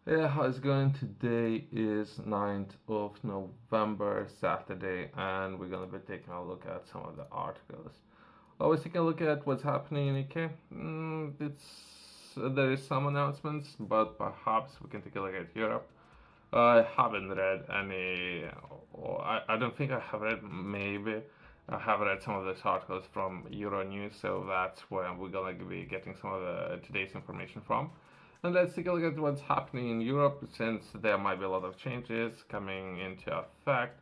Yeah, how's it going? Today is 9th of November, Saturday, and we're gonna be taking a look at some of the articles. Always taking a look at what's happening in UK. There is some announcements, but perhaps we can take a look at Europe. I haven't read any, or I don't think I have read, maybe I have read some of these articles from Euronews, so that's where we're gonna be getting some of today's information from. And let's take a look at what's happening in Europe, since there might be a lot of changes coming into effect,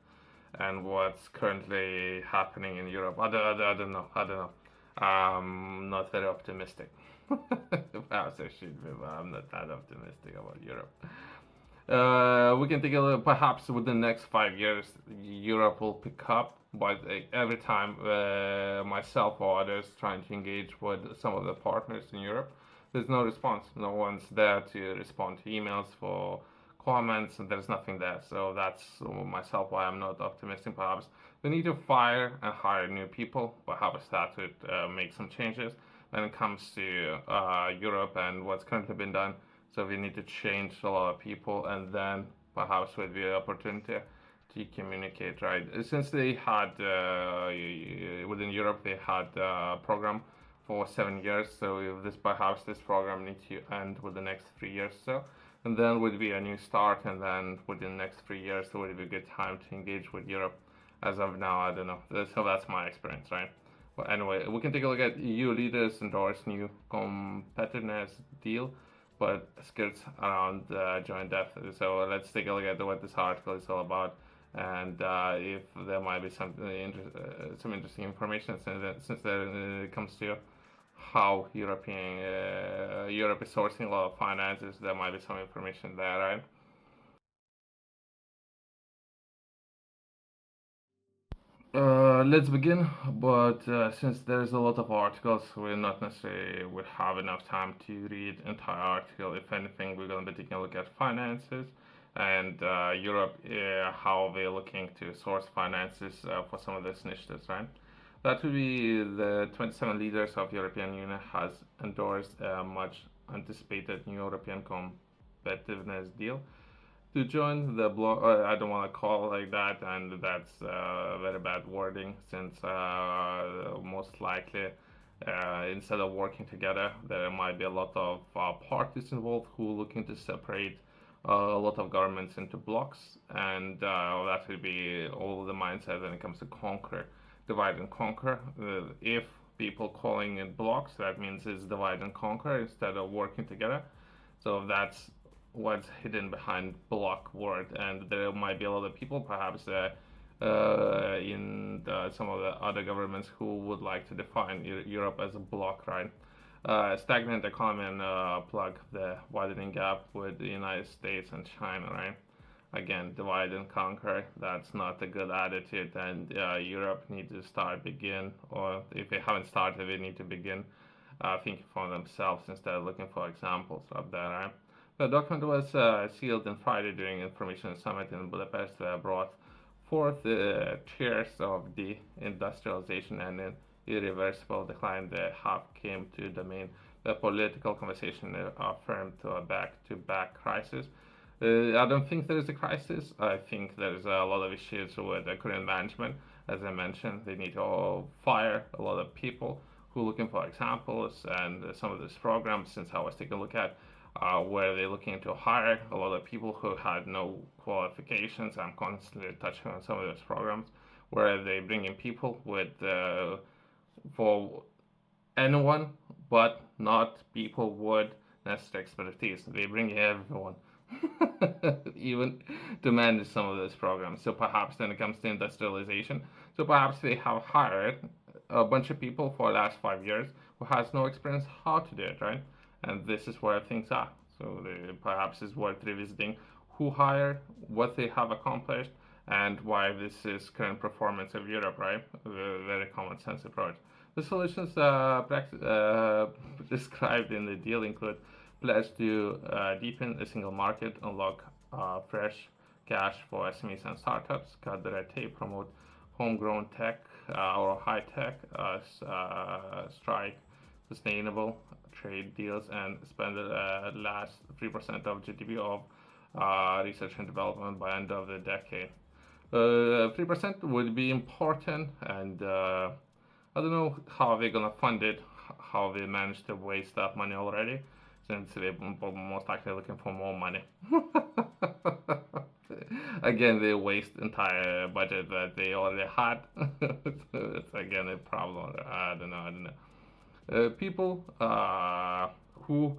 and what's currently happening in Europe. I don't know. I don't know. I'm not very optimistic. Perhaps I should be, but I'm not that optimistic about Europe. We can take a look. Perhaps within the next 5 years, Europe will pick up. But every time myself or others trying to engage with some of the partners in Europe, there's no response. No one's there to respond to emails for comments, and there's nothing there. So that's myself why I'm not optimistic. Perhaps we need to fire and hire new people. Perhaps that would make some changes when it comes to Europe and what's currently been done. So we need to change a lot of people, and then perhaps with the opportunity to communicate, right? Since they had within Europe they had a program for 7 years, so if this perhaps this program needs to end with the next 3 years, so and then would be a new start, and then within the next 3 years it would be a good time to engage with Europe. As of now, I don't know. So that's my experience, right? But anyway, we can take a look at EU leaders endorse new competitiveness deal but skirts around joint death. So let's take a look at what this article is all about, and if there might be some interesting information since it comes to how Europe is sourcing a lot of finances. There might be some information there, right? Let's begin, but since there's a lot of articles, we're not necessarily will have enough time to read entire article. If anything, we're going to be taking a look at finances and Europe, how they're looking to source finances for some of these initiatives, right? That would be the 27 leaders of European Union has endorsed a much anticipated new European competitiveness deal to join the blog. I don't want to call it like that, and that's very bad wording since most likely instead of working together, there might be a lot of parties involved who are looking to separate a lot of governments into blocks, and that would be all the mindset when it comes to conquer, divide and conquer. If people calling it blocks, that means it's divide and conquer instead of working together. So that's what's hidden behind block word, and there might be a lot of people, perhaps some of the other governments who would like to define Europe as a block, right? Stagnant economy and plug the widening gap with the United States and China, right? Again, divide and conquer. That's not a good attitude, and Europe needs to or if they haven't started, they need to begin thinking for themselves instead of looking for examples up there, right? The document was sealed on Friday during information summit in Budapest, brought forth the tears of the industrialization and an irreversible decline that have came to domain the political conversation affirmed to a back-to-back crisis. I don't think there is a crisis. I think there's a lot of issues with the current management. As I mentioned, they need to fire a lot of people who are looking for examples and some of these programs. Since I was taking a look at where they're looking to hire a lot of people who had no qualifications. I'm constantly touching on some of those programs where they bring in people with for anyone but not people with necessary expertise. They bring in everyone, even to manage some of those programs. So perhaps when it comes to industrialization, so perhaps they have hired a bunch of people for the last 5 years who has no experience how to do it, right? And this is where things are. So perhaps it's worth revisiting who hired, what they have accomplished, and why this is current performance of Europe, right? A very common sense approach. The solutions described in the deal include pledge to deepen the single market, unlock fresh cash for SMEs and startups, cut the red tape, promote homegrown tech or high tech, strike sustainable trade deals and spend the last 3% of GDP of research and development by end of the decade. 3% would be important, and I don't know how they're gonna fund it, how they managed to waste that money already, since they're most likely looking for more money. Again, they waste entire budget that they already had. So it's again a problem. I don't know. I don't know. People who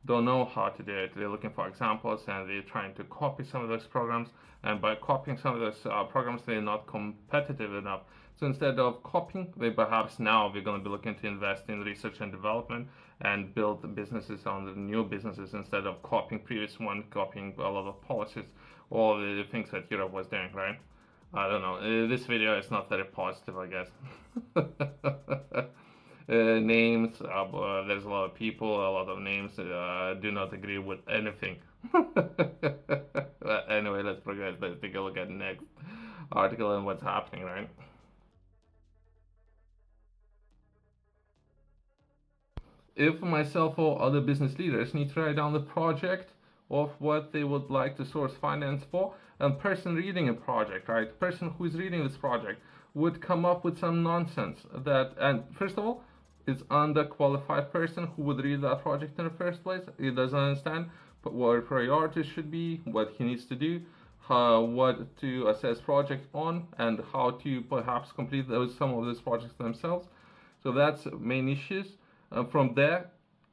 don't know how to do it. They're looking for examples and they're trying to copy some of those programs. And by copying some of those programs, they're not competitive enough. So instead of copying, they perhaps now we're going to be looking to invest in research and development and build businesses on the new businesses instead of copying previous one, copying a lot of policies, all the things that Europe was doing, right? I don't know. This video is not very positive, I guess. Names, there's a lot of people, a lot of names do not agree with anything. Anyway, let's progress. Let's take a look at the next article and what's happening, right? If myself or other business leaders need to write down the project of what they would like to source finance for, and person reading a project, right? Person who is reading this project would come up with some nonsense that, and first of all, it's underqualified person who would read that project in the first place. He doesn't understand what priorities should be, what he needs to do, what to assess project on, and how to perhaps complete some of those projects themselves. So that's main issues. From there,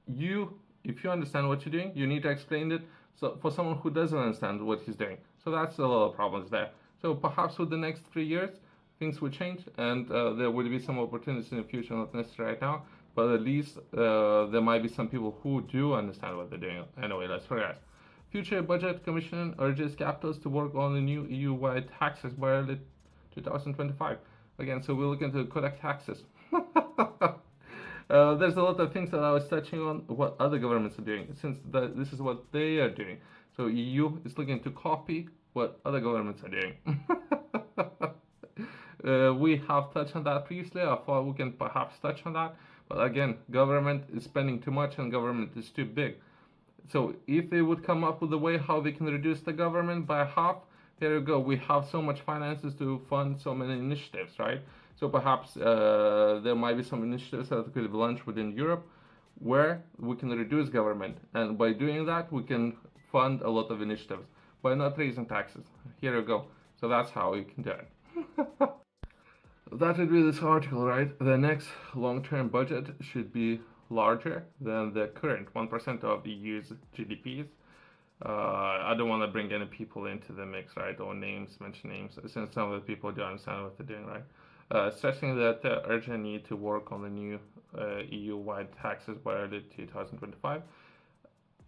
if you understand what you're doing, you need to explain it so for someone who doesn't understand what he's doing. So that's a lot of problems there. So perhaps with the next 3 years, things will change and there will be some opportunities in the future, not necessarily right now, but at least there might be some people who do understand what they're doing. Anyway, let's progress. Future Budget Commission urges capitals to work on the new EU-wide taxes by early 2025. Again, so we're looking to collect taxes. There's a lot of things that I was touching on what other governments are doing, since this is what they are doing. So EU is looking to copy what other governments are doing. We have touched on that previously. I thought we can perhaps touch on that. But again, government is spending too much and government is too big. So if they would come up with a way how they can reduce the government by half, there you go. We have so much finances to fund so many initiatives, right? So perhaps there might be some initiatives that could be launched within Europe where we can reduce government. And by doing that, we can fund a lot of initiatives by not raising taxes. Here you go. So that's how we can do it. That would be this article, right? The next long-term budget should be larger than the current 1% of the EU's GDPs. I don't want to bring any people into the mix, right? Or mention names, since some of the people do understand what they're doing, right? Stressing that the urgent need to work on the new EU-wide taxes by early 2025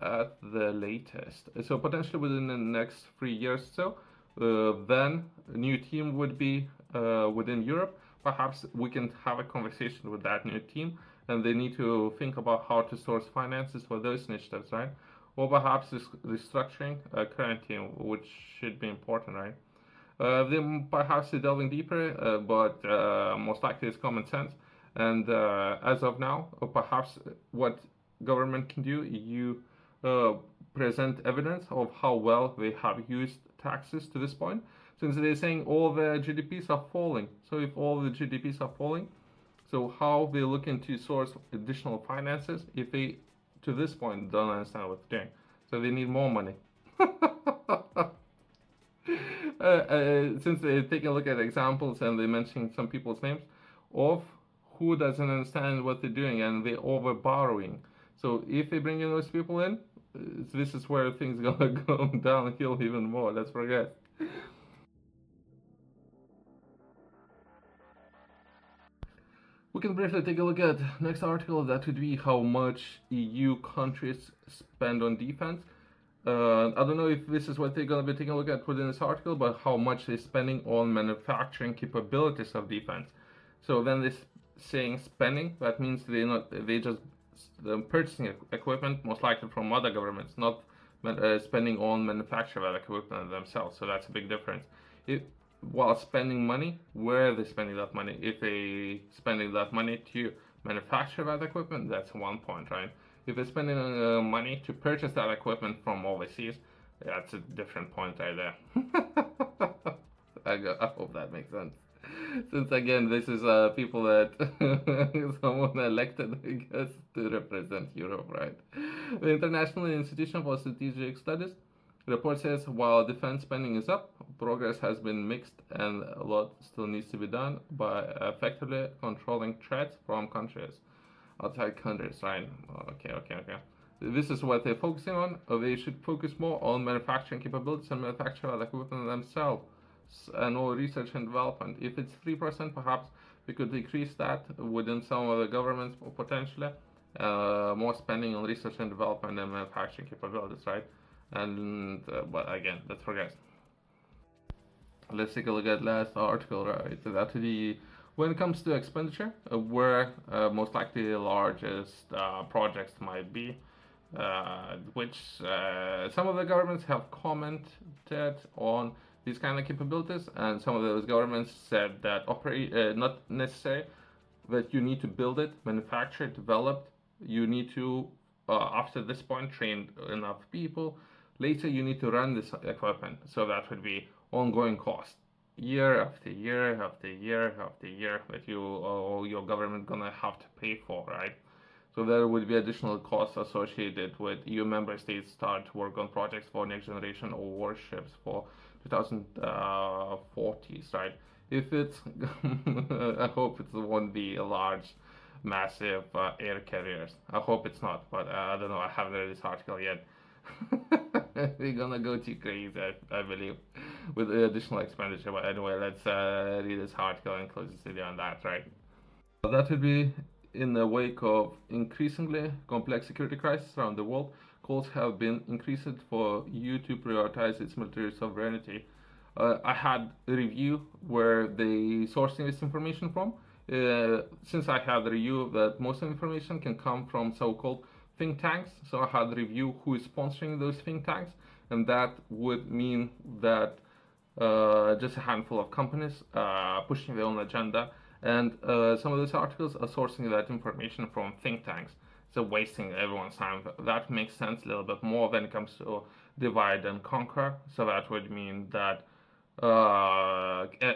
at the latest. So potentially within the next 3 years or so, then a new team would be within Europe. Perhaps we can have a conversation with that new team and they need to think about how to source finances for those initiatives, right? Or perhaps restructuring a current team, which should be important, right? Then perhaps delving deeper, but most likely it's common sense. And as of now, or perhaps what government can do, you present evidence of how well they have used taxes to this point, since they're saying all the GDPs are falling. So if all the GDPs are falling, so how they looking to source additional finances if they, to this point, don't understand what they're doing? So they need more money. Since they're taking a look at examples and they're mentioning some people's names of who doesn't understand what they're doing and they're over borrowing. So if they bring in those people in, this is where things are gonna go downhill even more. Let's forget. We can briefly take a look at next article. That would be how much EU countries spend on defense. I don't know if this is what they're going to be taking a look at within this article, but how much they're spending on manufacturing capabilities of defense. So then this saying spending, that means they just purchasing equipment, most likely from other governments, not spending on manufacture that equipment themselves. So that's a big difference. While spending money, where are they spending that money? If they spending that money to manufacture that equipment, that's one point, right? If it's spending money to purchase that equipment from overseas, that's a different point right there. I hope that makes sense. Since again, this is people that someone elected, I guess, to represent Europe, right? The International Institution for Strategic Studies report says while defense spending is up, progress has been mixed and a lot still needs to be done by effectively controlling threats from countries, outside countries, right? Okay. This is what they're focusing on. They should focus more on manufacturing capabilities and manufacture the equipment themselves and all research and development. If it's 3%, perhaps we could decrease that within some of the governments potentially. More spending on research and development and manufacturing capabilities, right? And but again, let's progress. Let's take a look at last article, right? That the when it comes to expenditure, where most likely the largest projects might be, which some of the governments have commented on these kind of capabilities, and some of those governments said that not necessary that you need to build it, manufacture it, develop. You need to after this point train enough people. Later, you need to run this equipment, so that would be ongoing cost, year after year after year after year that you or your government gonna have to pay for, right? So there would be additional costs associated with EU member states start to work on projects for next generation or warships for 2040s, right? If it's, I hope it won't be a large, massive air carriers. I hope it's not, but I don't know. I haven't read this article yet. We're gonna go too crazy, I believe, with the additional expenditure. But anyway, let's read this article and close this video on that, right? That would be in the wake of increasingly complex security crises around the world. Calls have been increased for EU to prioritize its military sovereignty. I had a review where they sourcing this information from. Since I had the review that most of the information can come from so-called think tanks, so I had a review who is sponsoring those think tanks, and that would mean that just a handful of companies pushing their own agenda, and some of those articles are sourcing that information from think tanks. So wasting everyone's time. That makes sense a little bit more when it comes to divide and conquer. So that would mean that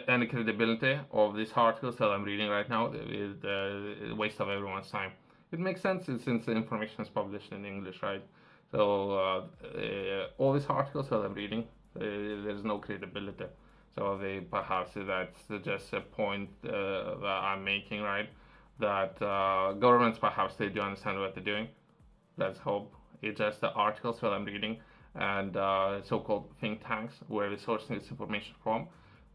any credibility of these articles that I'm reading right now is a waste of everyone's time. It makes sense since the information is published in English, right? So all these articles that I'm reading, there's no credibility. So they perhaps that's just a point that I'm making, right? That governments perhaps they do understand what they're doing. Let's hope. It's just the articles that I'm reading and so-called think tanks where they're sourcing this information from.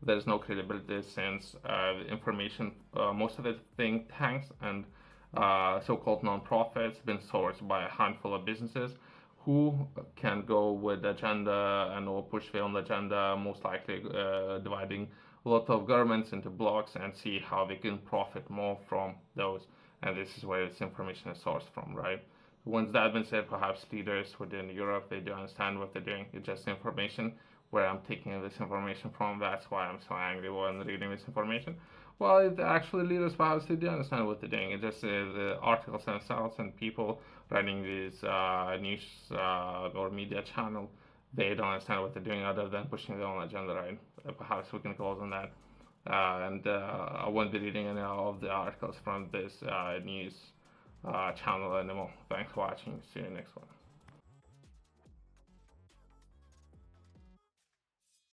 There's no credibility since the information, most of the think tanks and so-called non-profits been sourced by a handful of businesses who can go with the agenda and or push their own agenda, most likely dividing a lot of governments into blocks and see how they can profit more from those. And this is where this information is sourced from, right? Once that been said, perhaps leaders within Europe, they do understand what they're doing. It's just information where I'm taking this information from. That's why I'm so angry when reading this information. Well, the actual leaders perhaps they do understand what they're doing. It's just the articles themselves and people running these news or media channel, they don't understand what they're doing other than pushing their own agenda, right? Perhaps we can close on that. And I won't be reading any of the articles from this news channel anymore. Thanks for watching. See you next one.